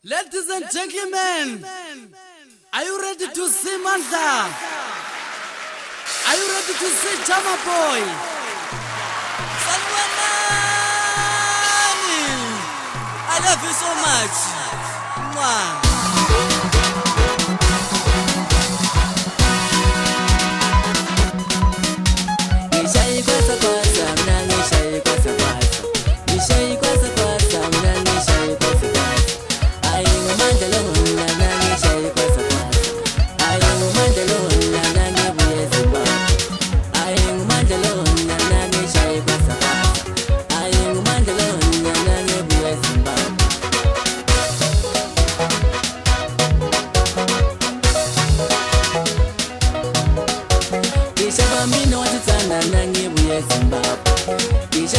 Ladies and gentlemen, are you ready to see Manza? Are you ready to see Jama Boy? Salwanani! I love you so much. Mwah.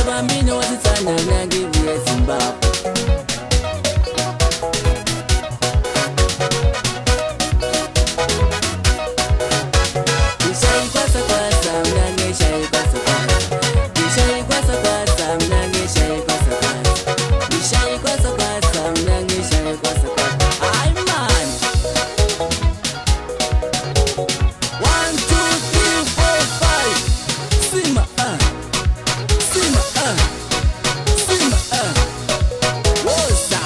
Bambino wasitana nange buye Zimbabwe. Ishai kwasa kwasa nange ishai kwasa kwasa. Ishai kwasa kwasa nange ishai kwasa kwasa. Ishai kwasa kwasa nange ishai kwasa kwasa. Ay man. 1, 2, 3, 4, 5. Sima Sima Woza.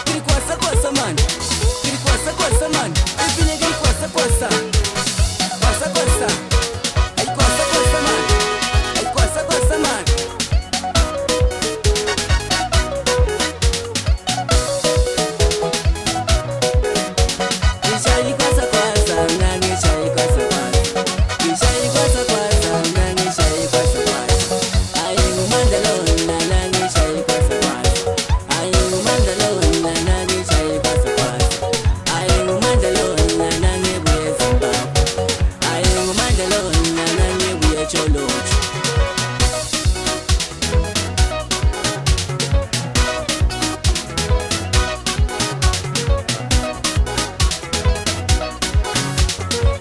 Kiri kwasa kwasa man. Kiri kwasa kwasa man. Ipine kiri kwasa kwasa. Kwasa kwasa. Ay kwasa kwasa man. Ay kwasa kwasa man. Ishai kwasa kwasa nange ishai kwasa kwasa. Ishai kwasa kwasa nange ishai kwasa kwasa. Ayingu mandalona nange ishai kwasa kwasa. Ayingu mandalona nange ishai kwasa kwasa. Ayingu mandalona nange buye Zimbabwe. Ayingu mandalona nange buye Cholocho.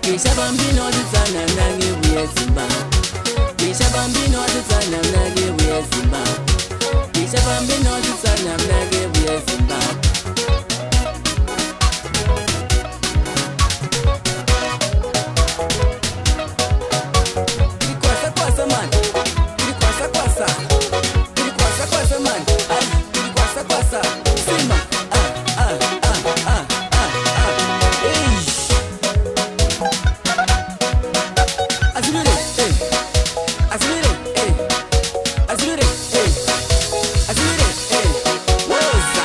Kisha bambino wasitana nange buye Zimbabwe. Kisha bambino wasitana nange buye Zimbabwe. Kisha bambino wasitana nange buye Zimbabwe. Kiri kwasa kwasa man. Kiri kwasa kwasa. Kiri kwasa kwasa man. Ay, kiri kwasa kwasa. Sima. Eish. Azmire, Azmire, Azmire, Azmire, Woza.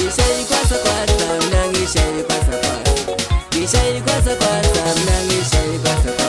Ishai kwasa kwasa, nange ishai kwasa kwasa. Ishai kwasa kwasa, nange ishai kwasa kwasa.